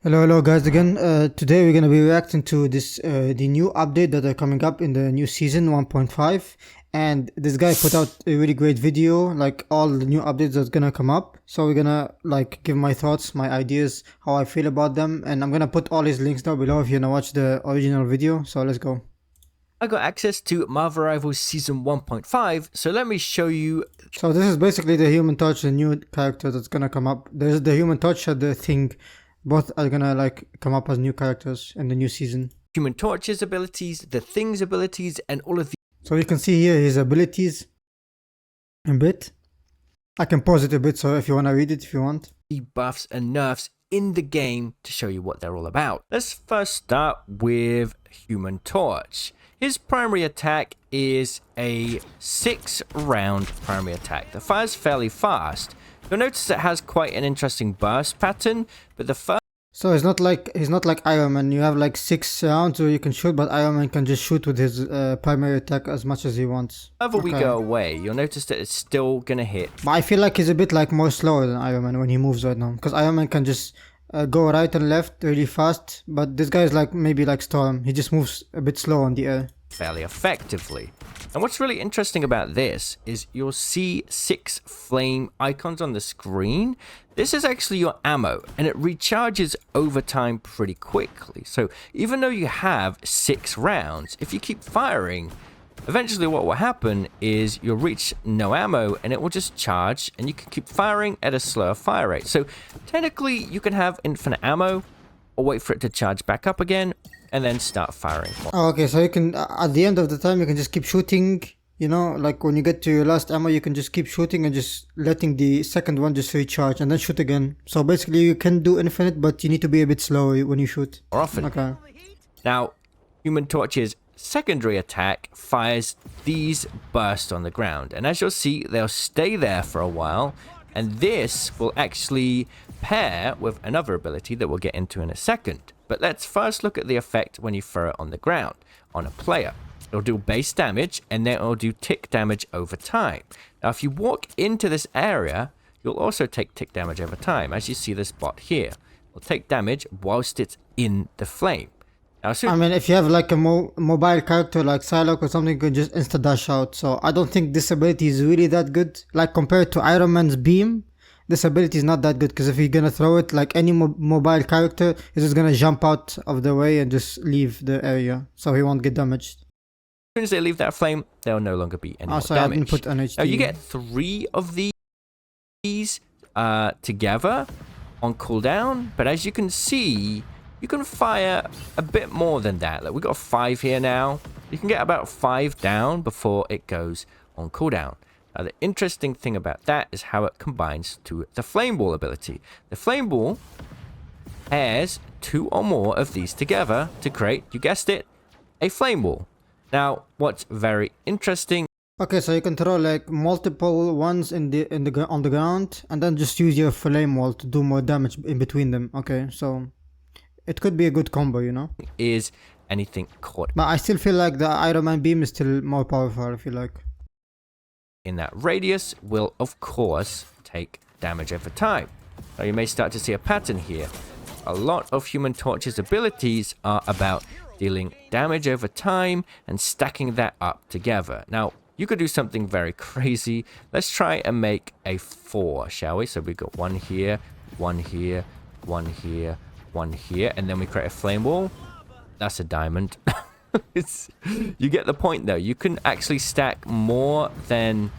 Hello guys again. Today we're gonna be reacting to the new update that are coming up in the new season 1.5, and this guy put out a really great video, like all the new updates that's gonna come up. So we're gonna like give my thoughts, my ideas, how I feel about them, and I'm gonna put all his links down below if you wanna watch the original video. So let's go. I got access to MarvelRivals Season 1.5, so let me show you. So this is basically the Human Torch, the new character that's gonna come up. There's the Human Torch and the Thing. Both are gonna like come up as new characters in the new season. Human Torch's abilities, the Thing's abilities, and all of the... So you can see here his abilities a bit. I can pause it a bit so if you wanna read it if you want. buffs and nerfs in the game to show you what they're all about. Let's first start with Human Torch. His primary attack is a 6-round primary attack that fires fairly fast. You'll notice it has quite an interesting burst pattern, but the first... So he's not like Iron Man. You have like 6 rounds where you can shoot, but Iron Man can just shoot with his primary attack as much as he wants. Whenever we go away, you'll notice that it's still gonna hit. But I feel like he's a bit like more slower than Iron Man when he moves right now, because Iron Man can just go right and left really fast, but this guy is like maybe like Storm. He just moves a bit slow on the air. Fairly effectively. And what's really interesting about this is you'll see 6 flame icons on the screen. This is actually your ammo, and it recharges over time pretty quickly. So even though you have 6 rounds, if you keep firing, eventually what will happen is you'll reach no ammo and it will just charge, and you can keep firing at a slower fire rate. So technically you can have infinite ammo or wait for it to charge back up again and then start firing. Oh, okay, so you can at the end of the time you can just keep shooting, you know, like when you get to your last ammo you can just keep shooting and just letting the second one just recharge and then shoot again. So basically you can do infinite, but you need to be a bit slower when you shoot. More often. Okay. Now, Human Torch's secondary attack fires these bursts on the ground, and as you'll see, they'll stay there for a while, and this will actually pair with another ability that we'll get into in a second. But let's first look at the effect when you throw it on the ground, on a player. It'll do base damage, and then it'll do tick damage over time. Now, if you walk into this area, you'll also take tick damage over time, as you see this bot here. It'll take damage whilst it's in the flame. Now, I mean, if you have like a mobile character like Psylocke or something, you can just insta-dash out. So I don't think this ability is really that good. Like compared to Iron Man's beam, this ability is not that good, because if you're gonna throw it, like any mobile character is just gonna jump out of the way and just leave the area, so he won't get damaged. As soon as they leave that flame, there'll no longer be any more sorry, damage. I didn't put NHD. Now, you get 3 of these together on cooldown, but as you can see, you can fire a bit more than that. Like, we've got 5 here now. You can get about 5 down before it goes on cooldown. Now, the interesting thing about that is how it combines to the Flame Ball ability. The Flame Ball pairs 2 or more of these together to create, you guessed it, a Flame Ball. Now, what's very interesting... Okay, so you can throw like multiple ones on the ground, and then just use your Flame Wall to do more damage in between them. Okay, so it could be a good combo, you know? Is anything caught... But I still feel like the Iron Man beam is still more powerful, I feel like. In that radius will, of course, take damage over time. Now, you may start to see a pattern here. A lot of Human Torch's abilities are about dealing damage over time and stacking that up together. Now, you could do something very crazy. Let's try and make a 4, shall we? So we've got 1 here, 1 here, 1 here, 1 here, and then we create a flame wall. That's a diamond. You get the point though. You can actually stack more than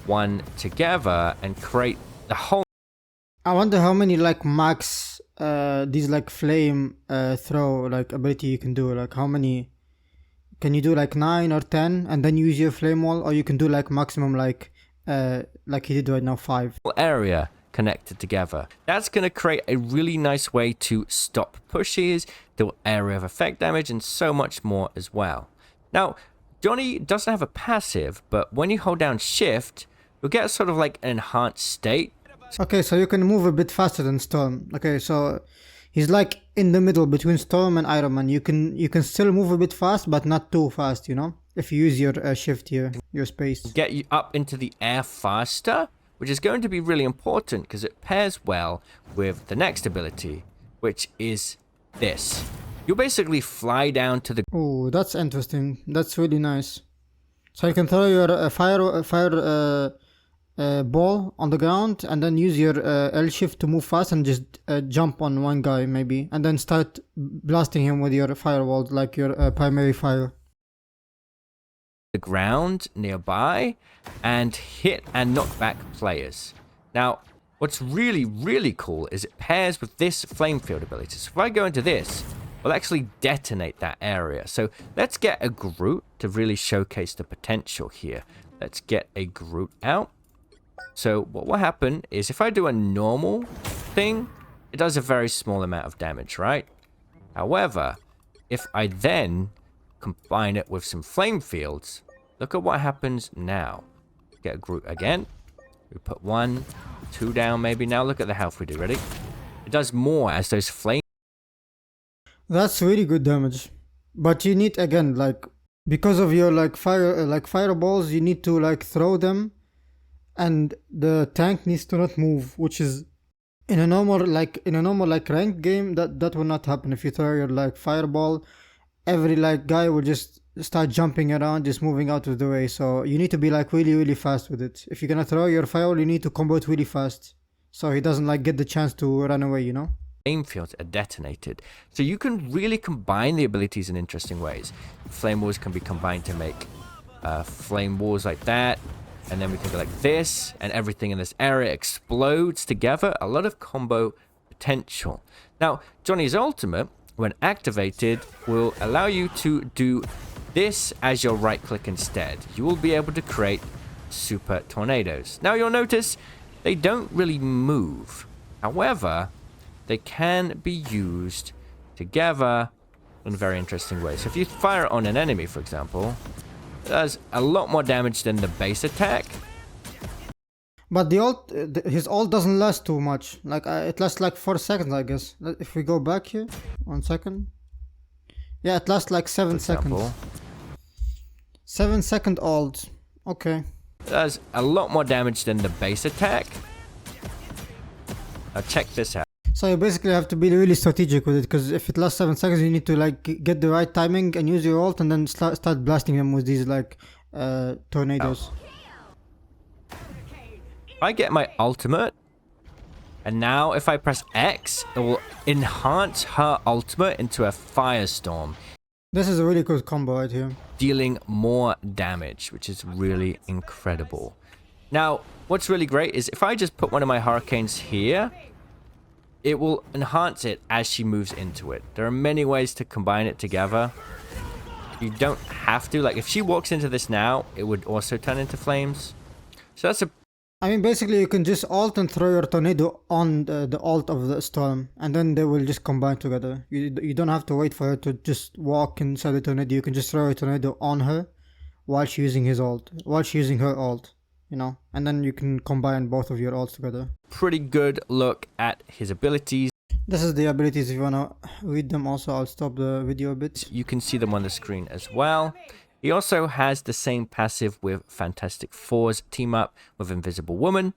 1 together and create the whole... I wonder how many like max these like flame throw like ability you can do. Like how many can you do? Like 9 or 10 and then use your flame wall, or you can do like maximum like he did right now 5 area connected together. That's going to create a really nice way to stop pushes, do area of effect damage, and so much more as well. Now, Johnny doesn't have a passive, but when you hold down shift, you'll get sort of like an enhanced state. Okay, so you can move a bit faster than Storm. Okay, so he's like in the middle between Storm and Iron Man. You can still move a bit fast, but not too fast, you know, if you use your shift here, your space. Get you up into the air faster, which is going to be really important because it pairs well with the next ability, which is this. You'll basically fly down to the Oh, that's interesting. That's really nice. So you can throw your fire ball on the ground and then use your L shift to move fast and just jump on one guy maybe, and then start blasting him with your firewall, like your primary fire. ground nearby and hit and knock back players. Now, what's really cool is it pairs with this flame field ability. So if I go into this, we'll actually detonate that area. So let's get a Groot to really showcase the potential here. Let's get a Groot out. So what will happen is if I do a normal thing, it does a very small amount of damage, right? However, if I then combine it with some flame fields, look at what happens now. Get a Groot again. We put 1, 2 down maybe. Now look at the health we do. Ready? It does more as those flame. That's really good damage. But you need, again, like, because of your fireballs, you need to like throw them, and the tank needs to not move, which is in a normal ranked game that will not happen. If you throw your like fireball, every like guy will just start jumping around, just moving out of the way. So you need to be like really fast with it. If you're gonna throw your fireball, you need to combo it really fast, so he doesn't like get the chance to run away, you know? Flame fields are detonated. So you can really combine the abilities in interesting ways. Flame walls can be combined to make flame walls like that. And then we can go like this, and everything in this area explodes together. A lot of combo potential. Now, Johnny's ultimate, when activated, will allow you to do this as your right click instead. You will be able to create super tornadoes. Now, you'll notice they don't really move. However, they can be used together in very interesting ways. So if you fire it on an enemy, for example, it does a lot more damage than the base attack. But the ult, his ult doesn't last too much. Like it lasts like 4 seconds, I guess. If we go back here, 1 second. Yeah, it lasts like 7 seconds. 7-second ult. Okay. It does a lot more damage than the base attack. Now check this out. So you basically have to be really strategic with it, because if it lasts 7 seconds, you need to like get the right timing and use your ult, and then start blasting them with these like tornadoes. I get my ultimate, and now if I press X, it will enhance her ultimate into a firestorm. This is a really good combo right here. Dealing more damage, which is really incredible. Now, what's really great is if I just put one of my hurricanes here, it will enhance it as she moves into it. There are many ways to combine it together. You don't have to. Like, if she walks into this now, it would also turn into flames. So that's a... I mean, basically, you can just ult and throw your tornado on the ult of the storm, and then they will just combine together. You don't have to wait for her to just walk inside the tornado. You can just throw a tornado on her while she's using his ult, while she's using her ult, you know, and then you can combine both of your ults together. Pretty good look at his abilities. This is the abilities. If you wanna read them also, I'll stop the video a bit. You can see them on the screen as well. He also has the same passive with Fantastic Four's team up with Invisible Woman.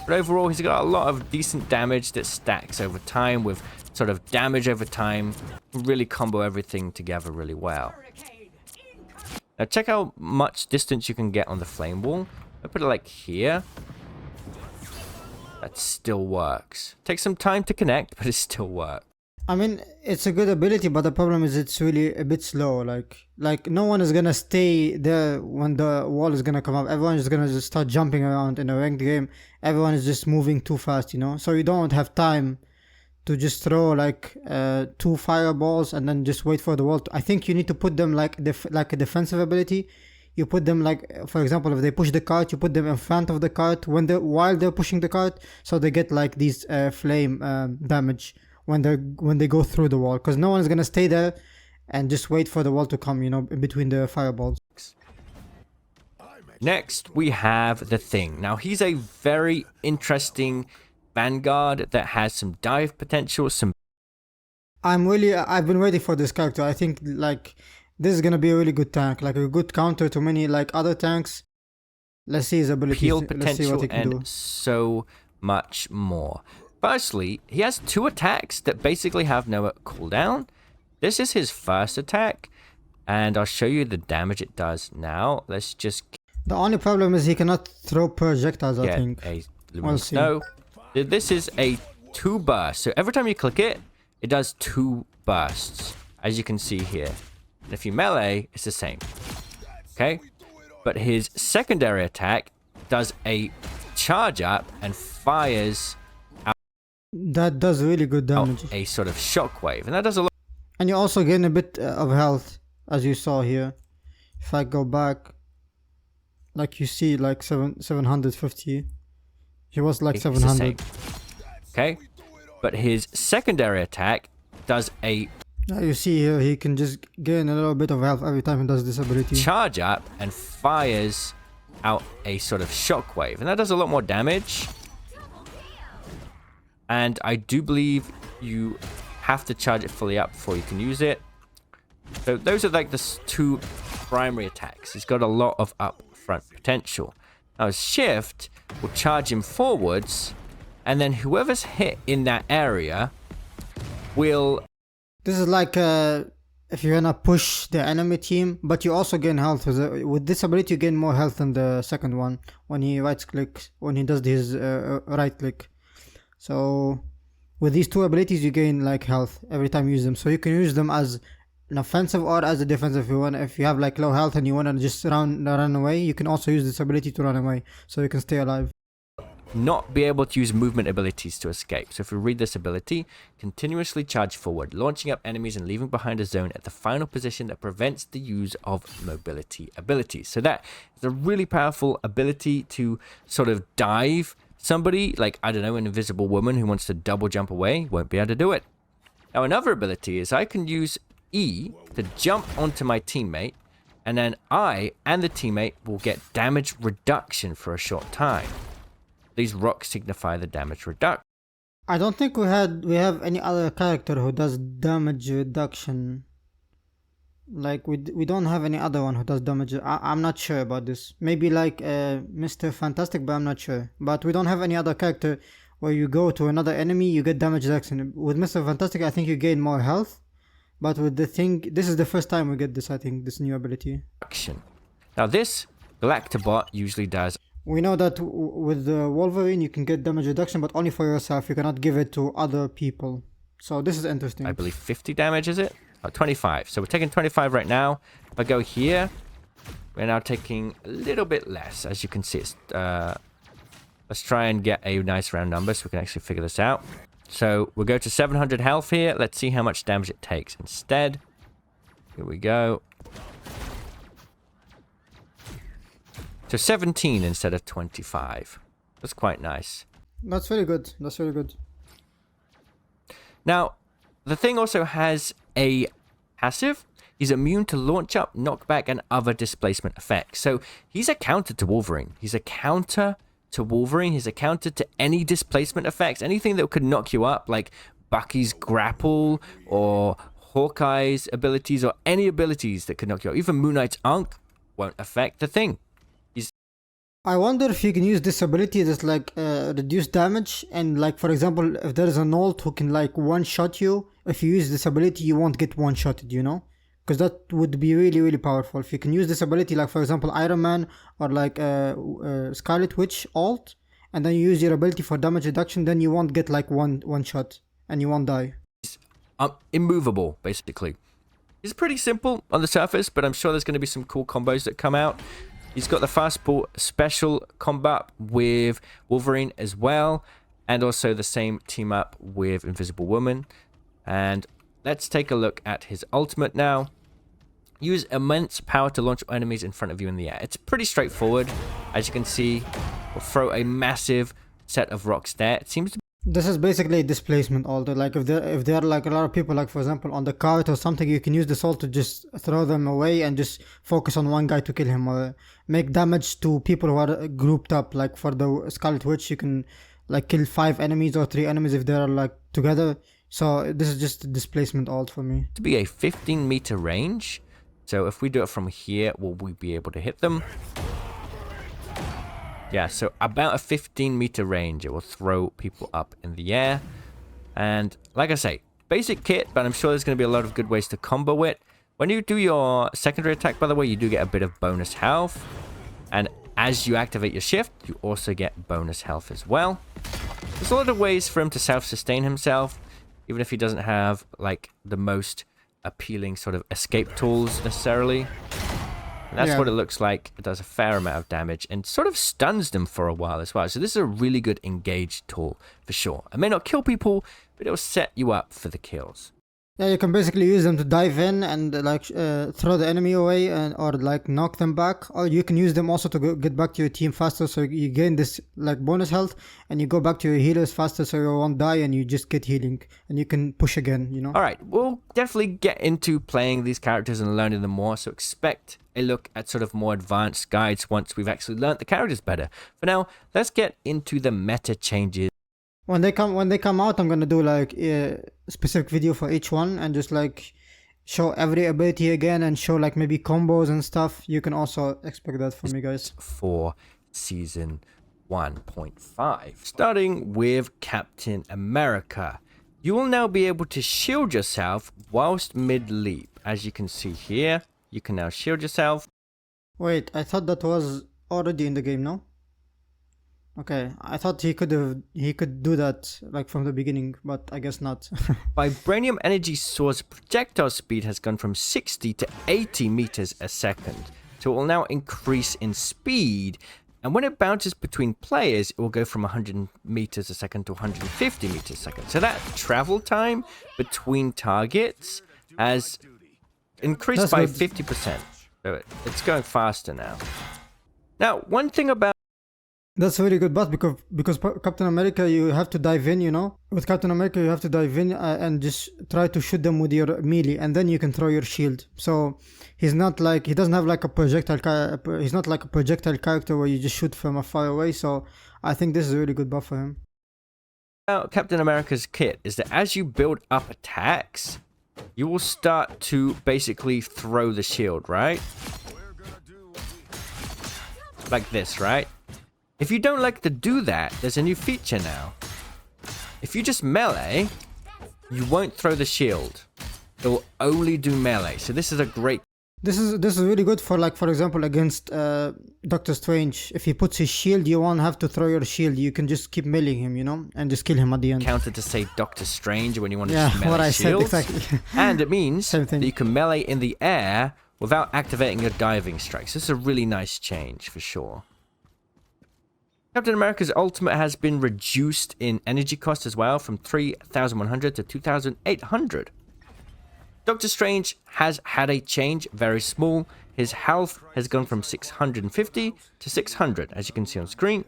But overall, he's got a lot of decent damage that stacks over time with sort of damage over time. Really combo everything together really well. Now check how much distance you can get on the flame wall. I put it like here. That still works. Takes some time to connect, but it still works. I mean, it's a good ability, but the problem is it's really a bit slow. Like no one is gonna stay there when the wall is gonna come up. Everyone is gonna just start jumping around in a ranked game. Everyone is just moving too fast, you know? So you don't have time to just throw like 2 fireballs and then just wait for the wall. I think you need to put them like a defensive ability. You put them like, for example, if they push the cart, you put them in front of the cart while they're pushing the cart, so they get like these flame damage when they go through the wall, because no one is gonna stay there and just wait for the wall to come, you know, in between the fireballs. Next, we have the Thing. Now, he's a very interesting vanguard that has some dive potential, I've been waiting for this character. I think like this is gonna be a really good tank, like a good counter to many like other tanks. Let's see his abilities. Peel Let's see potential what he can and do. so much more. Firstly, he has two attacks that basically have no cooldown. This is his first attack, and I'll show you the damage it does now. Let's just The only problem is he cannot throw projectiles, I get think. a We'll luminous see. snow. This is a 2 burst. So every time you click it, it does 2 bursts, as you can see here. And if you melee, it's the same. Okay? But his secondary attack does a charge up and fires That does really good damage. a sort of shockwave. And that does a lot. And you also gain a bit of health, as you saw here. If I go back, like you see, like 750. He was like It's the 700. same. Okay? But his secondary attack does a You see here, he can just gain a little bit of health every time he does this ability. charge up and fires out a sort of shockwave. And that does a lot more damage. And I do believe you have to charge it fully up before you can use it. So those are like the two primary attacks. He's got a lot of upfront potential. Now his shift will charge him forwards, and then whoever's hit in that area will... This is like if you're gonna push the enemy team, but you also gain health. With this ability, you gain more health than the second one when he when he does his right click. So with these two abilities, you gain like health every time you use them. So you can use them as an offensive or as a defensive. If you have like low health and you wanna just run away, you can also use this ability to run away, so you can stay alive. not be able to use movement abilities to escape. So if we read this ability, continuously charge forward, launching up enemies and leaving behind a zone at the final position that prevents the use of mobility abilities. So that is a really powerful ability to sort of dive somebody, like, I don't know, an invisible woman who wants to double jump away, won't be able to do it. Now another ability is I can use E to jump onto my teammate, and then I and the teammate will get damage reduction for a short time. These rocks signify the damage reduction. I don't think we have any other character who does damage reduction. Like we don't have any other one who does damage. I'm not sure about this. Maybe like Mr. Fantastic, but I'm not sure. But we don't have any other character where you go to another enemy, you get damage reduction. With Mr. Fantastic, I think you gain more health. But with the thing, this is the first time we get this, I think, this new ability. Now this Galactobot usually does. We know that with the Wolverine, you can get damage reduction, but only for yourself. You cannot give it to other people. So this is interesting. I believe 50 damage, is it? Oh, 25. So we're taking 25 right now. If I go here, we're now taking a little bit less. As you can see, it's, let's try and get a nice round number so we can actually figure this out. So we'll go to 700 health here. Let's see how much damage it takes instead. Here we go. So 17 instead of 25. That's quite nice. That's very good. That's very good. Now, the thing also has a passive. He's immune to launch up, knockback, and other displacement effects. So he's a counter to Wolverine. He's a counter to Wolverine. He's a counter to any displacement effects. Anything that could knock you up, like Bucky's grapple or Hawkeye's abilities or any abilities that could knock you up. Even Moon Knight's Ankh won't affect the thing. I wonder if you can use this ability that's like reduce damage, and like for example, if there is an ult who can like one-shot you, if you use this ability you won't get one-shotted, you know? Because that would be really, really powerful. If you can use this ability, like for example Iron Man or like Scarlet Witch ult, and then you use your ability for damage reduction, then you won't get like one shot and you won't die. Immovable, basically. It's pretty simple on the surface, but I'm sure there's going to be some cool combos that come out. He's got the fastball special combat with Wolverine as well, and also the same team up with Invisible Woman. And let's take a look at his ultimate now. Use immense power to launch enemies in front of you in the air. It's pretty straightforward. As you can see, we'll throw a massive set of rocks there. It seems to This is basically a displacement ult. Like if there are like a lot of people, like for example on the cart or something, you can use this ult to just throw them away and just focus on one guy to kill him, or make damage to people who are grouped up. Like for the Scarlet Witch, you can like kill 5 enemies or 3 enemies if they are like together. So this is just a displacement ult for me. be a 15-meter range. So if we do it from here, will we be able to hit them? Yeah, so about a 15-meter range. It will throw people up in the air. And like I say, basic kit, but I'm sure there's going to be a lot of good ways to combo it. When you do your secondary attack, by the way, you do get a bit of bonus health. And as you activate your shift, you also get bonus health as well. There's a lot of ways for him to self-sustain himself, even if he doesn't have, like, the most appealing sort of escape tools necessarily. And that's what it looks like. It does a fair amount of damage and sort of stuns them for a while as well. So this is a really good engaged tool for sure. It may not kill people, but it'll set you up for the kills. Yeah, you can basically use them to dive in and like throw the enemy away or like knock them back. Or you can use them also to get back to your team faster, so you gain this like bonus health and you go back to your healers faster so you won't die and you just get healing and you can push again, you know? Alright, we'll definitely get into playing these characters and learning them more, so expect a look at sort of more advanced guides once we've actually learnt the characters better. For now, let's get into the meta changes. When they come out, I'm gonna do like a specific video for each one and just like show every ability again and show like maybe combos and stuff. You can also expect that from me, guys. For season 1.5. Starting with Captain America. You will now be able to shield yourself whilst mid-leap. As you can see here, you can now shield yourself. Wait, I thought that was already in the game, no? Okay, I thought he could do that like from the beginning, but I guess not. Vibranium energy source projectile speed has gone from 60 to 80 meters a second. So it will now increase in speed. And when it bounces between players, it will go from 100 meters a second to 150 meters a second. So that travel time between targets has increased by 50%. So it's going faster now. Now, one thing about... That's a really good buff because Captain America, you have to dive in, you know? With Captain America, you have to dive in and just try to shoot them with your melee, and then you can throw your shield. So he's not like, he doesn't have like a projectile, he's not like a projectile character where you just shoot from a far away. So I think this is a really good buff for him. Now, Captain America's kit is that as you build up attacks, you will start to basically throw the shield, right? Like this, right? If you don't like to do that, there's a new feature now. If you just melee, you won't throw the shield. It will only do melee. So this is a great... This is really good for, like, for example, against Doctor Strange. If he puts his shield, you won't have to throw your shield. You can just keep meleeing him, you know, and just kill him at the end. Counter to say Doctor Strange when you want to just melee what I shields. said exactly. And it means Same thing. that you can melee in the air without activating your diving strikes. This is a really nice change for sure. Captain America's ultimate has been reduced in energy cost as well, from 3,100 to 2,800. Doctor Strange has had a change, very small. His health has gone from 650 to 600, as you can see on screen.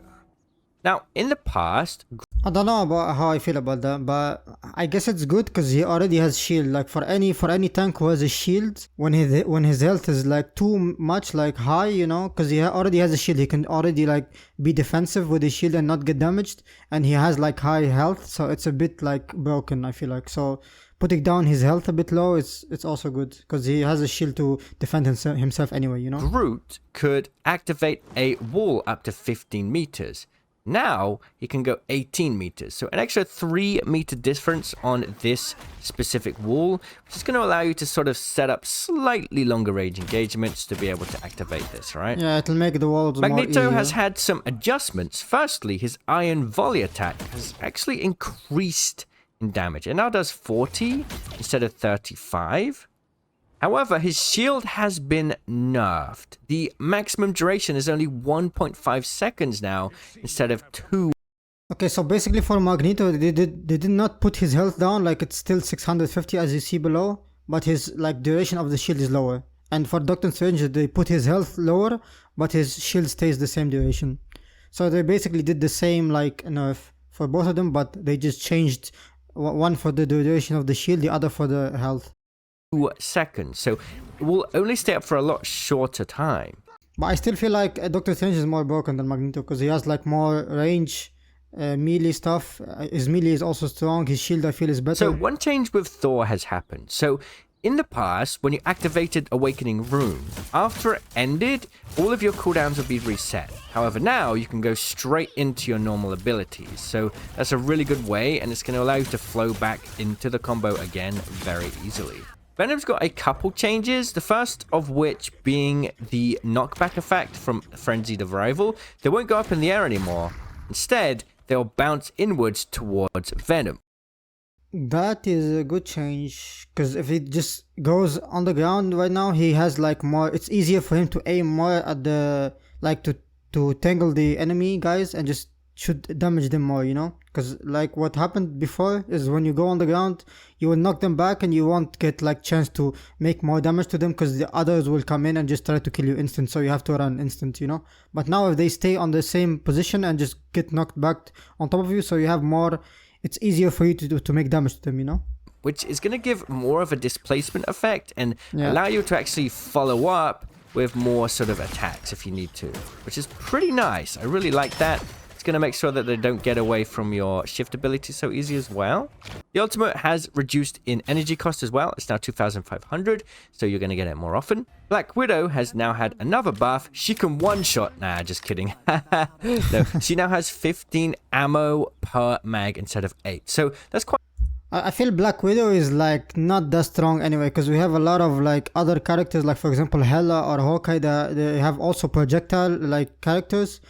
Now, in the past... I don't know about how I feel about that, but I guess it's good because he already has shield. Like for any tank who has a shield, when his health is like too much like high, you know, because he already has a shield, he can already like be defensive with his shield and not get damaged, and he has like high health, so it's a bit like broken, I feel like. So putting down his health a bit low, it's also good because he has a shield to defend himself anyway, you know. Groot could activate a wall up to 15 meters. Now he can go 18 meters, so an extra 3-meter difference on this specific wall, which is going to allow you to sort of set up slightly longer range engagements to be able to activate this, right? Yeah, it'll make the walls more Magneto easier. has had some adjustments. Firstly, his iron volley attack has actually increased in damage. It now does 40 instead of 35. However, his shield has been nerfed. The maximum duration is only 1.5 seconds now instead of 2. Okay, so basically for Magneto, they did not put his health down, like it's still 650 as you see below, but his like duration of the shield is lower. And for Doctor Strange, they put his health lower, but his shield stays the same duration. So they basically did the same like nerf for both of them, but they just changed one for the duration of the shield, the other for the health. 2 seconds, so it will only stay up for a lot shorter time. But I still feel like Doctor Strange is more broken than Magneto because he has like more range, melee stuff. His melee is also strong. His shield I feel is better. So one change with Thor has happened. So In the past, when you activated Awakening Rune, after it ended, all of your cooldowns would be reset. However, now you can go straight into your normal abilities. So that's a really good way, and it's going to allow you to flow back into the combo again very easily. Venom's got a couple changes, the first of which being the knockback effect from Frenzied Arrival. They won't go up in the air anymore. Instead, they'll bounce inwards towards Venom. That is a good change, because if he just goes on the ground right now, he has like more, it's easier for him to aim more at the, like to tangle the enemy guys and just should damage them more, you know? Because like what happened before is when you go on the ground, you will knock them back and you won't get like chance to make more damage to them because the others will come in and just try to kill you instant, so you have to run instant, you know? But now if they stay on the same position and just get knocked back on top of you, so you have more, it's easier for you to make damage to them, you know? Which is going to give more of a displacement effect and allow you to actually follow up with more sort of attacks if you need to, which is pretty nice. I really like that. It's going to make sure that they don't get away from your shift ability so easy as well. The ultimate has reduced in energy cost as well. It's now 2,500, so you're going to get it more often. Black Widow has now had another buff. She can one-shot. Nah, just kidding. No, she now has 15 ammo per mag instead of 8. So that's quite... I feel Black Widow is like not that strong anyway, because we have a lot of like other characters, like for example Hela or Hawkeye, that they have also projectile like characters.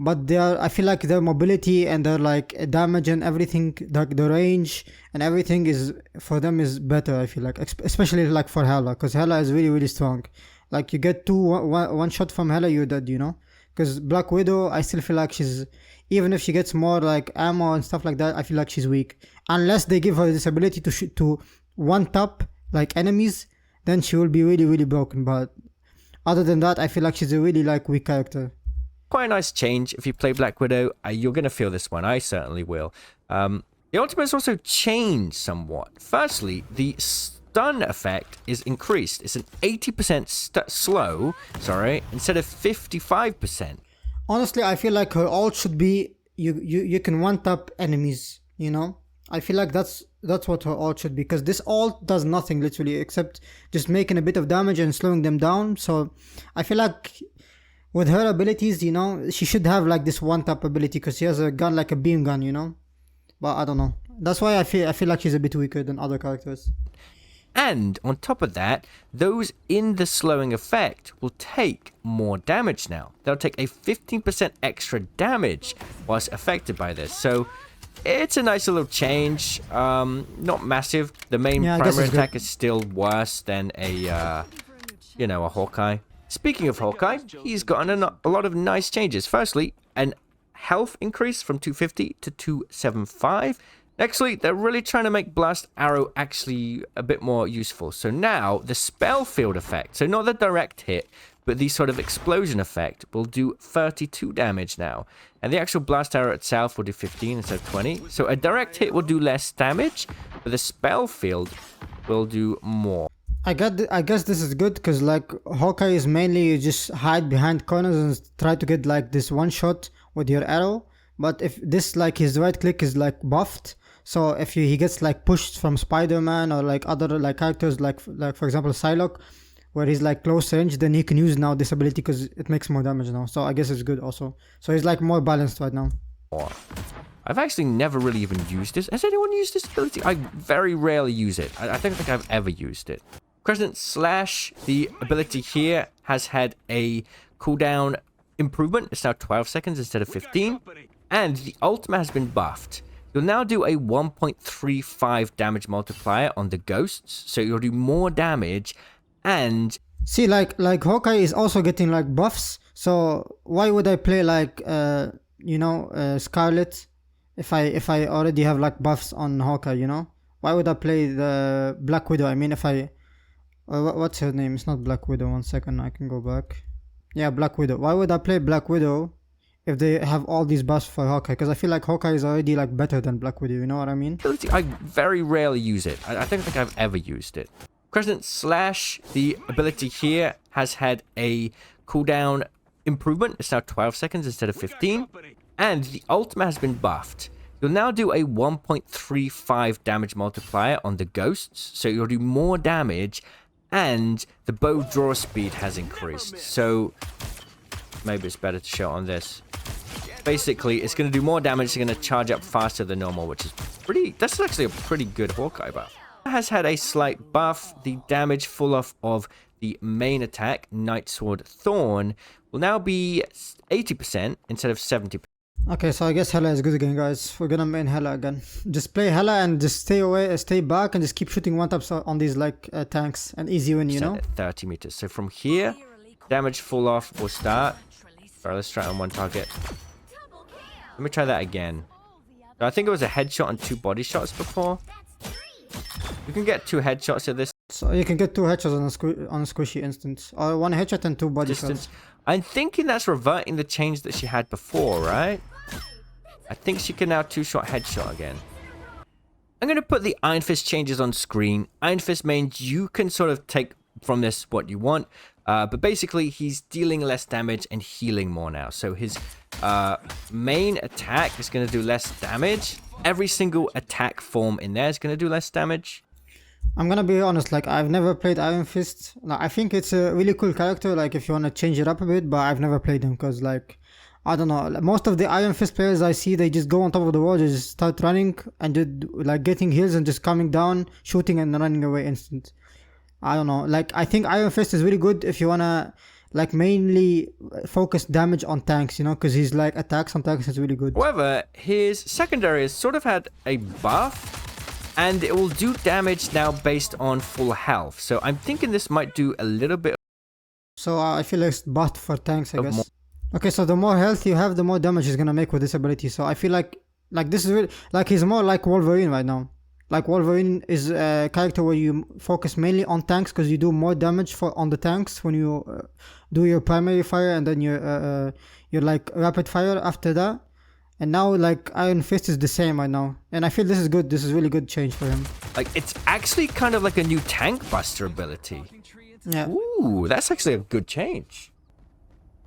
But they are, I feel like their mobility and their like damage and everything, like the range and everything is for them is better. I feel like, especially like for Hela, because Hela is really really strong. Like you get one shot from Hela, you're dead, you know. Because Black Widow, I still feel like she's, even if she gets more like ammo and stuff like that, I feel like she's weak. Unless they give her this ability to shoot to one tap like enemies, then she will be really really broken. But other than that, I feel like she's a really like weak character. Quite a nice change. If you play Black Widow, you're going to feel this one. I certainly will. The ultimate has also changed somewhat. Firstly, the stun effect is increased. It's an 80% slow, instead of 55%. Honestly, I feel like her ult should be, you can one-tap enemies, you know? I feel like that's what her ult should be, because this ult does nothing literally except just making a bit of damage and slowing them down. So I feel like with her abilities, you know, she should have like this one-tap ability, because she has a gun like a beam gun, you know? But I don't know. That's why I feel like she's a bit weaker than other characters. And on top of that, those in the slowing effect will take more damage now. They'll take a 15% extra damage whilst affected by this. So it's a nice little change. Not massive. The main primary attack is still worse than a Hawkeye. Speaking of Hawkeye, he's gotten a lot of nice changes. Firstly, an health increase from 250 to 275. Nextly, they're really trying to make Blast Arrow actually a bit more useful. So now, the spell field effect, so not the direct hit, but the sort of explosion effect, will do 32 damage now. And the actual Blast Arrow itself will do 15 instead of 20. So a direct hit will do less damage, but the spell field will do more. I guess this is good, because like Hawkeye is mainly you just hide behind corners and try to get like this one shot with your arrow. But if this, like his right click is like buffed, so if he gets like pushed from Spider-Man or like other like characters like for example Psylocke, where he's like close range, then he can use now this ability because it makes more damage now. So I guess it's good also. So he's like more balanced right now. I've actually never really even used this. Has anyone used this ability? I very rarely use it. I don't think I've ever used it. Crescent Slash, the ability here, has had a cooldown improvement. It's now 12 seconds instead of 15. And the ultimate has been buffed. You'll now do a 1.35 damage multiplier on the ghosts. So you'll do more damage and... See, like Hawkeye is also getting like buffs. So why would I play like, Scarlet if I already have like buffs on Hawkeye, you know? Why would I play the Black Widow? I mean, if I... what's her name? It's not Black Widow. 1 second, I can go back. Yeah, Black Widow. Why would I play Black Widow if they have all these buffs for Hawkeye? Because I feel like Hawkeye is already like better than Black Widow, you know what I mean? I very rarely use it. I don't think I've ever used it. Crescent Slash, the ability here, has had a cooldown improvement. It's now 12 seconds instead of 15. And the ultimate has been buffed. You'll now do a 1.35 damage multiplier on the ghosts, so you'll do more damage, and the bow draw speed has increased. So maybe it's better to show on this. Basically, it's going to do more damage. It's going to charge up faster than normal, which is that's actually a pretty good Hawkeye buff. It has had a slight buff. The damage full off of the main attack, Night Sword Thorn, will now be 80% instead of 70%. Okay, so I guess Hela is good again, guys. We're gonna main Hela again. Just play Hela and just stay away, stay back, and just keep shooting one-taps on these like tanks. And easy win, you know? At 30 meters. So from here, damage full off will start. Alright, let's try it on one target. Let me try that again. So I think it was a headshot and 2 body shots before. You can get 2 headshots at this. So you can get 2 headshots on a squishy instance, or 1 headshot and 2 body shots. I'm thinking that's reverting the change that she had before, right? I think she can now 2-shot headshot again. I'm going to put the Iron Fist changes on screen. Iron Fist means you can sort of take from this what you want. But basically, he's dealing less damage and healing more now. So his main attack is going to do less damage. Every single attack form in there is going to do less damage. I'm gonna be honest, like, I've never played Iron Fist. Like, I think it's a really cool character, like, if you want to change it up a bit, but I've never played him, because, like, I don't know, most of the Iron Fist players I see, they just go on top of the wall, they just start running, and just, like, getting heals and just coming down, shooting and running away instant. I don't know, like, I think Iron Fist is really good if you want to, like, mainly focus damage on tanks, you know, because he's, like, attacks on tanks is really good. However, his secondary has sort of had a buff, and it will do damage now based on full health. So I'm thinking this might do a little bit. So I feel like it's buffed for tanks, I guess. Okay, so the more health you have, the more damage he's gonna make with this ability. So I feel like this is really, like, he's more like Wolverine right now. Like, Wolverine is a character where you focus mainly on tanks because you do more damage on the tanks when you do your primary fire, and then your like rapid fire after that. And now, like, Iron Fist is the same right now. And I feel this is good. This is really good change for him. Like, it's actually kind of like a new tank buster ability. Yeah. Ooh, that's actually a good change.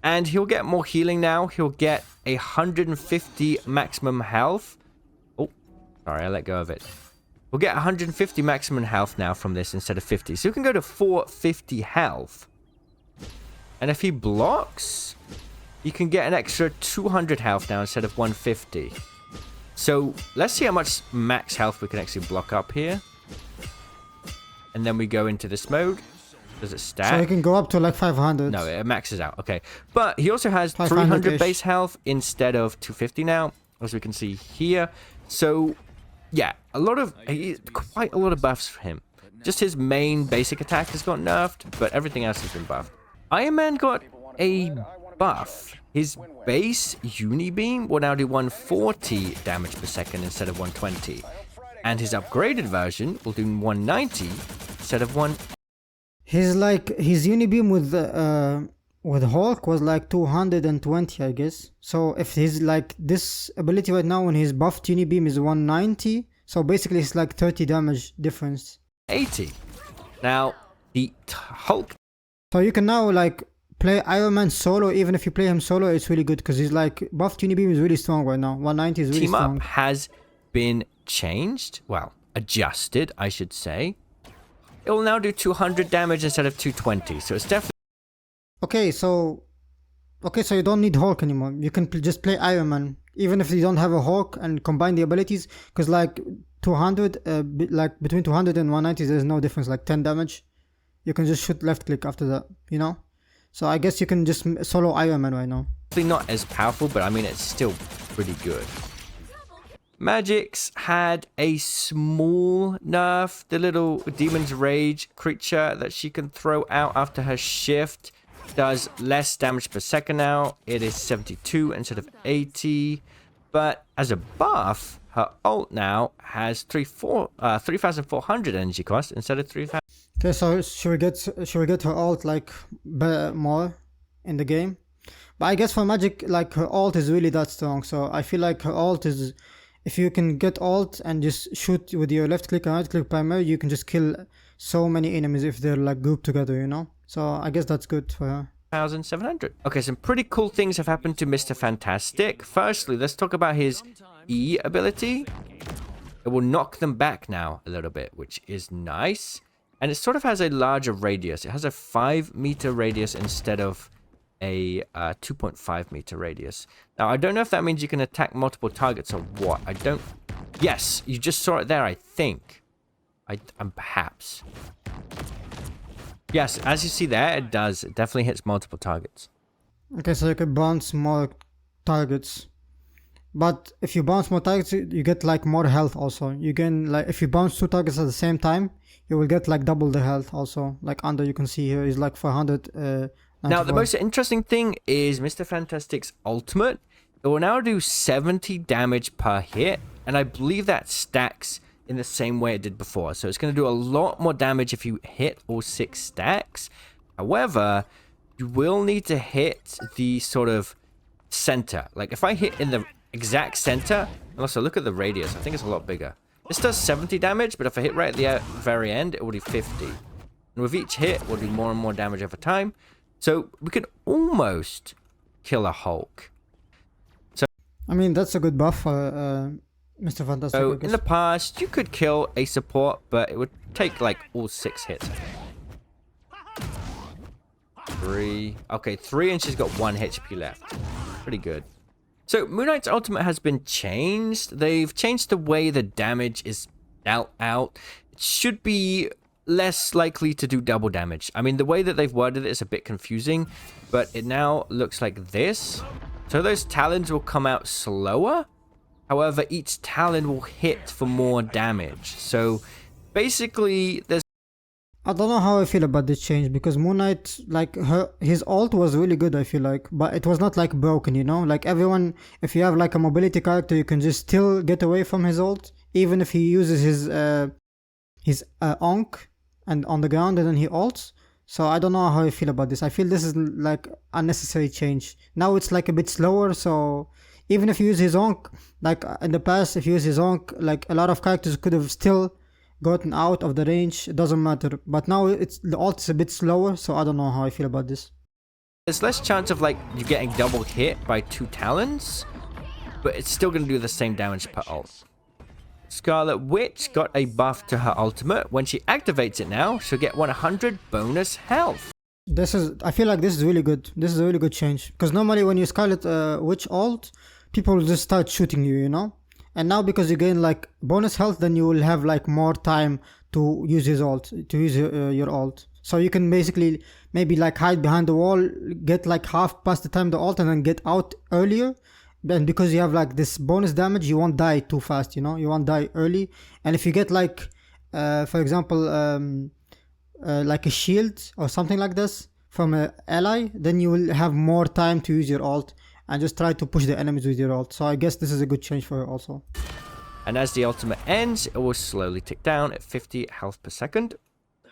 And he'll get more healing now. He'll get 150 maximum health. Oh, sorry, I let go of it. We'll get 150 maximum health now from this instead of 50. So we can go to 450 health. And if he blocks, you can get an extra 200 health now instead of 150. So let's see how much max health we can actually block up here. And then we go into this mode. Does it stack? So he can go up to like 500. No, it maxes out. Okay. But he also has 300 base health instead of 250 now, as we can see here. So yeah, quite a lot of buffs for him. Just his main basic attack has got nerfed, but everything else has been buffed. Iron Man got a buff. His base Unibeam will now do 140 damage per second instead of 120. And his upgraded version will do 190 instead of 1. His Unibeam with Hulk was like 220, I guess. So if his like this ability right now when his buffed Unibeam is 190, so basically it's like 30 damage difference. 80. Now the Hulk. So you can now like play Iron Man solo. Even if you play him solo, it's really good because he's like buffed Unibeam is really strong right now. 190 is really strong. Team up has been changed. Well, adjusted, I should say. It will now do 200 damage instead of 220. So it's definitely. Okay, so you don't need Hulk anymore. You can just play Iron Man, even if you don't have a Hulk, and combine the abilities. Because like 200, like between 200 and 190, there's no difference. Like 10 damage. You can just shoot left click after that, you know? So I guess you can just solo Iron Man right now. Not as powerful, but I mean, it's still pretty good. Magik's had a small nerf. The little Demon's Rage creature that she can throw out after her shift does less damage per second now. It is 72 instead of 80. But as a buff, her ult now has 3,400 energy cost instead of 3,000. Okay, so should we get her ult like more in the game? But I guess for Magik, like her ult is really that strong. So I feel like her ult is, if you can get ult and just shoot with your left click and right click primary, you can just kill so many enemies if they're like grouped together, you know? So I guess that's good for her. 1,700. Okay, some pretty cool things have happened to Mr. Fantastic. Firstly, let's talk about his E ability, it will knock them back now a little bit, which is nice. And it sort of has a larger radius. It has a 5-meter radius instead of a 2.5-meter radius. Now, I don't know if that means you can attack multiple targets or what. I don't... Yes, you just saw it there, I think. Perhaps. Yes, as you see there, it does. It definitely hits multiple targets. Okay, so you can bounce more targets. But if you bounce more targets, you get like more health also. You can, like, if you bounce 2 targets at the same time, you will get like double the health also. Like under, you can see here is like 400. Now, the most interesting thing is Mr. Fantastic's ultimate. It will now do 70 damage per hit, and I believe that stacks in the same way it did before. So it's going to do a lot more damage if you hit all 6 stacks. However, you will need to hit the sort of center. Like if I hit in the exact center, and also look at the radius, I think it's a lot bigger. This does 70 damage, but if I hit right at the very end, it will do 50. And with each hit, we'll do more and more damage over time. So we could almost kill a Hulk. So I mean, that's a good buff for Mr. Fantastic. So in the past, you could kill a support, but it would take like all 6 hits. 3. Okay, 3, and she's got 1 HP left. Pretty good. So Moon Knight's ultimate has been changed. They've changed the way the damage is dealt out. It should be less likely to do double damage. I mean, the way that they've worded it is a bit confusing, but it now looks like this. So those talons will come out slower. However, each talon will hit for more damage. So basically, there's... I don't know how I feel about this change, because Moon Knight, like his ult was really good, I feel like, but it was not like broken, you know? Like everyone, if you have like a mobility character, you can just still get away from his ult, even if he uses his onk and on the ground and then he ults. So I don't know how I feel about this. I feel this is like unnecessary change. Now it's like a bit slower, so even if you use his onk, like in the past, if you use his onk, like a lot of characters could have still gotten out of the range. It doesn't matter, but now the ult is a bit slower, so I don't know how I feel about this. There's less chance of like you getting double hit by 2 talons, but it's still going to do the same damage per ult. Scarlet Witch got a buff to her ultimate. When she activates it now, she'll get 100 bonus health. I feel like this is really good. This is a really good change, because normally when you Scarlet Witch ult, people will just start shooting you, you know? And now because you gain like bonus health, then you will have like more time to use his ult, to use your ult. So you can basically maybe like hide behind the wall, get like half past the time the ult, and then get out earlier. Then because you have like this bonus damage, you won't die too fast, you know? You won't die early. And if you get like, for example, like a shield or something like this from an ally, then you will have more time to use your ult and just try to push the enemies with your ult. So I guess this is a good change for her also. And as the ultimate ends, it will slowly tick down at 50 health per second.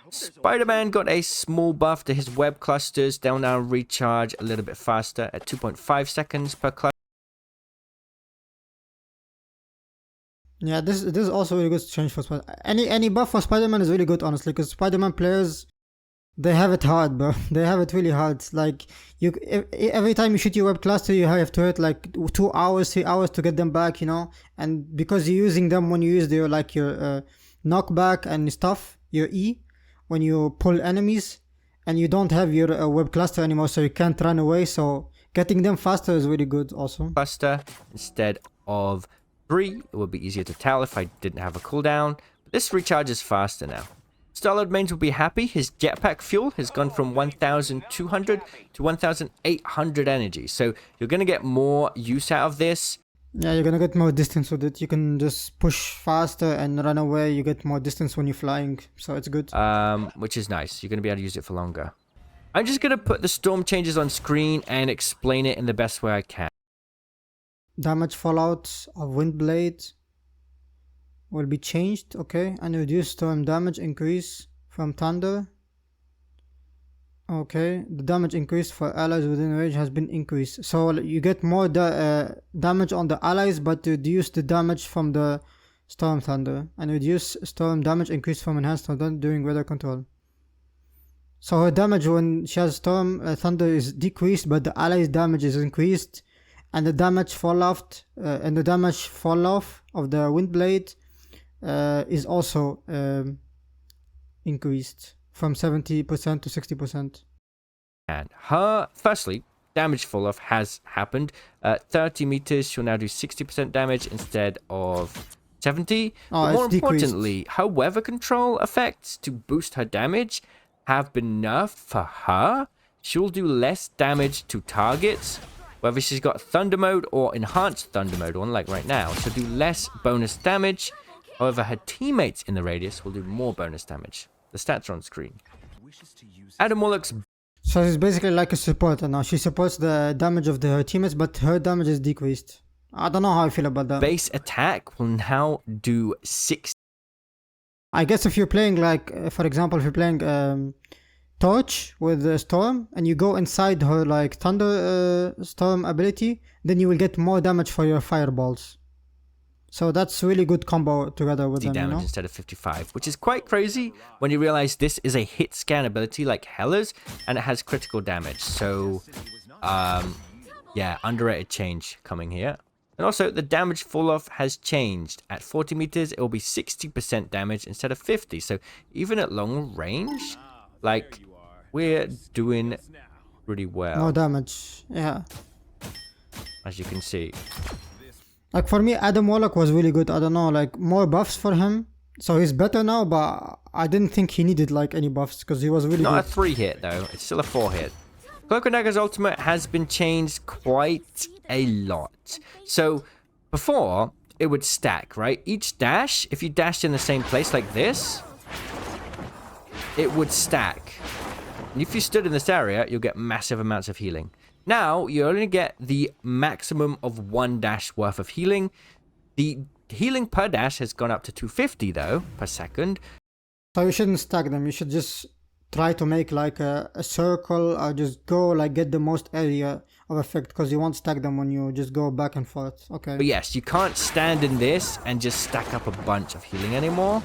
Spider-Man got a small buff to his web clusters. They'll now recharge a little bit faster at 2.5 seconds per cluster. Yeah, this is also a really good change for Spider-Man. Any buff for Spider-Man is really good, honestly, because Spider-Man players, they have it hard, bro. They have it really hard. Like every time you shoot your web cluster, you have to wait like 2 hours, 3 hours to get them back, you know. And because you're using them when you use your knockback and stuff, your E, when you pull enemies, and you don't have your web cluster anymore, so you can't run away. So getting them faster is really good, also. Cluster instead of 3, it would be easier to tell if I didn't have a cooldown. But this recharges faster now. Star-Lord mains will be happy. His jetpack fuel has gone from 1,200 to 1,800 energy. So you're going to get more use out of this. Yeah, you're going to get more distance with it. You can just push faster and run away. You get more distance when you're flying. So it's good. Which is nice. You're going to be able to use it for longer. I'm just going to put the storm changes on screen and explain it in the best way I can. Damage fallout of Windblade will be changed, okay, and reduce storm damage increase from thunder. Okay, the damage increase for allies within range has been increased. So you get more damage on the allies, but reduce the damage from the storm thunder, and reduce storm damage increase from enhanced thunder during weather control. So her damage when she has storm thunder is decreased, but the allies damage is increased, and the damage fall off of the wind blade is also increased from 70% to 60%. And her, firstly, damage fall off has happened. 30 meters, she'll now do 60% damage instead of 70. But more importantly, her weather control effects to boost her damage have been nerfed for her. She'll do less damage to targets, whether she's got Thunder Mode or Enhanced Thunder Mode on, like right now. She'll do less bonus damage. However, her teammates in the radius will do more bonus damage. The stats are on screen. Adam Warlock's... So she's basically like a supporter now. She supports the damage of her teammates, but her damage is decreased. I don't know how I feel about that. Base attack will now do 6. I guess if you're playing like, for example, if you're playing Torch with Storm, and you go inside her like Thunder Storm ability, then you will get more damage for your fireballs. So that's really good combo together with them, damage instead of 55, which is quite crazy when you realize this is a hit scan ability like Hela's, and it has critical damage. So, yeah, underrated change coming here. And also, the damage fall-off has changed. At 40 meters, it will be 60% damage instead of 50. So, even at long range, like, we're doing pretty well. No damage, yeah. As you can see. Like, for me, Adam Warlock was really good. I don't know, like, more buffs for him. So he's better now, but I didn't think he needed, like, any buffs, because he was really Not good. a 3-hit, though. It's still a 4-hit. Cloak and Dagger's ultimate has been changed quite a lot. So, before, it would stack, right? Each dash, if you dashed in the same place like this, it would stack. And if you stood in this area, you'll get massive amounts of healing. Now, you only get the maximum of 1 dash worth of healing. The healing per dash has gone up to 250, though, per second. So you shouldn't stack them. You should just try to make like a circle, or just go like get the most area of effect, because you won't stack them when you just go back and forth. Okay. But yes, you can't stand in this and just stack up a bunch of healing anymore.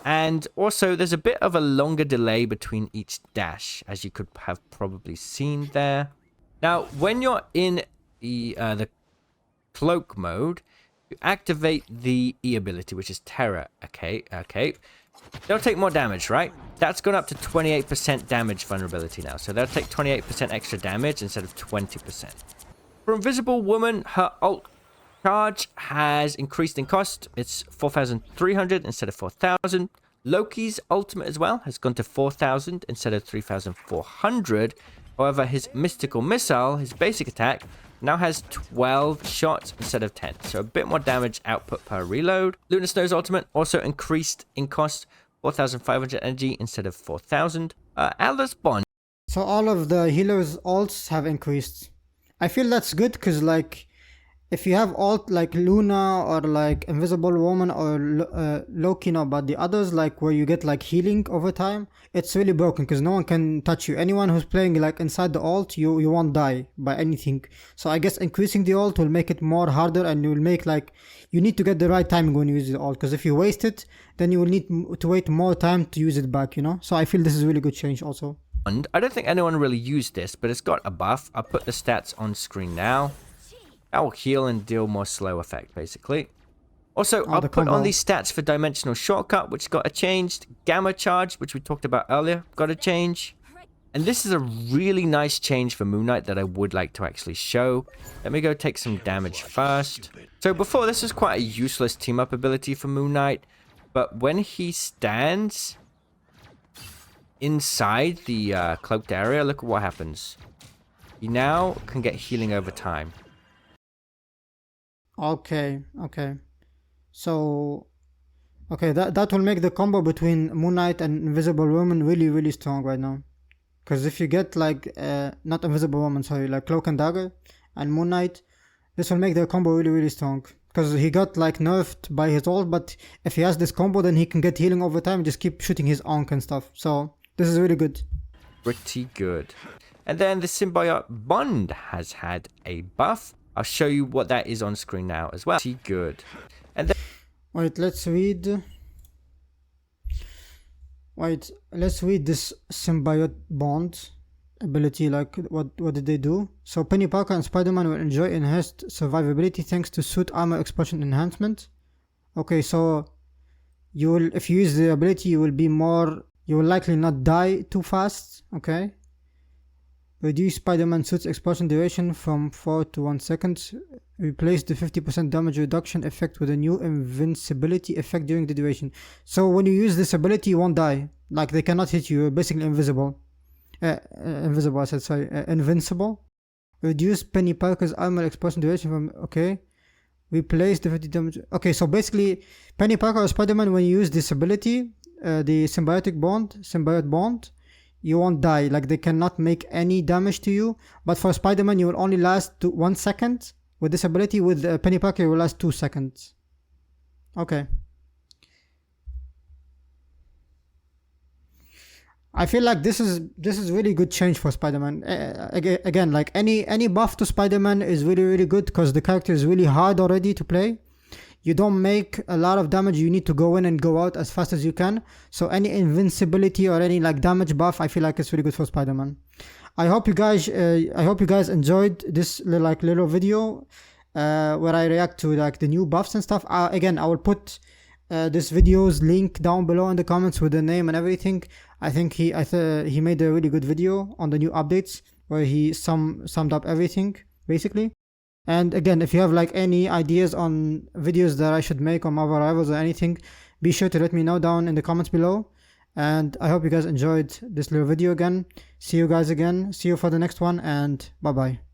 And also, there's a bit of a longer delay between each dash, as you could have probably seen there. Now, when you're in the Cloak mode, you activate the E ability, which is Terror. Okay. They'll take more damage, right? That's gone up to 28% damage vulnerability now. So they'll take 28% extra damage instead of 20%. For Invisible Woman, her ult charge has increased in cost. It's 4,300 instead of 4,000. Loki's ultimate as well has gone to 4,000 instead of 3,400. However, his mystical missile, his basic attack, now has 12 shots instead of 10. So a bit more damage output per reload. Luna Snow's ultimate also increased in cost, 4,500 energy instead of 4,000. Atlas Bond. So all of the healers' ults have increased. I feel that's good, because like, if you have ult like Luna or like Invisible Woman or Loki, no, but the others, like where you get like healing over time, it's really broken, because no one can touch you. Anyone who's playing like inside the ult, you won't die by anything. So I guess increasing the ult will make it more harder, and you will make like, you need to get the right timing when you use the ult, because if you waste it, then you will need to wait more time to use it back, you know. So I feel this is a really good change also. And I don't think anyone really used this, but it's got a buff. I'll put the stats on screen now. That will heal and deal more slow effect, basically. Also, I'll put on these stats for Dimensional Shortcut, which got a changed. Gamma Charge, which we talked about earlier, got a change. And this is a really nice change for Moon Knight that I would like to actually show. Let me go take some damage first. So before, this was quite a useless team-up ability for Moon Knight. But when he stands inside the cloaked area, look at what happens. He now can get healing over time. Okay. So, okay, that will make the combo between Moon Knight and Invisible Woman really, really strong right now. Because if you get like, not Invisible Woman, sorry, like Cloak and Dagger and Moon Knight, this will make the combo really, really strong. Because he got like nerfed by his ult, but if he has this combo, then he can get healing over time and just keep shooting his Ankh and stuff. So, this is really good. Pretty good. And then the Symbiote Bond has had a buff. I'll show you what that is on screen now as well. Pretty good. And then Wait, let's read this Symbiote Bond. ability, like what did they do? So Penny Parker and Spider-Man will enjoy enhanced survivability thanks to suit armor explosion enhancement. Okay, so you will, if you use the ability, you will likely not die too fast. Okay. Reduce Spider-Man suit's explosion duration from 4 to 1 second. Replace the 50% damage reduction effect with a new invincibility effect during the duration. So when you use this ability, you won't die. Like, they cannot hit you. You're basically invisible. Invisible, I said, sorry. Invincible. Reduce Penny Parker's armor explosion duration from... Okay. Replace the 50 damage... Okay, so basically, Penny Parker or Spider-Man, when you use this ability, the symbiote bond, you won't die. Like, they cannot make any damage to you. But for Spider-Man, you will only last 1 second. With this ability, with Penny Parker, you will last 2 seconds. Okay. I feel like this is really good change for Spider-Man. Again, like any buff to Spider-Man is really good because the character is really hard already to play. You don't make a lot of damage. You need to go in and go out as fast as you can. So any invincibility or any like damage buff, I feel like it's really good for Spider-Man. I hope you guys enjoyed this little video where I react to like the new buffs and stuff. Again, I will put this video's link down below in the comments with the name and everything. I think he made a really good video on the new updates where he summed up everything basically. And again, if you have like any ideas on videos that I should make on MarvelRivals or anything, be sure to let me know down in the comments below. And I hope you guys enjoyed this little video again. See you guys again. See you for the next one, and bye bye.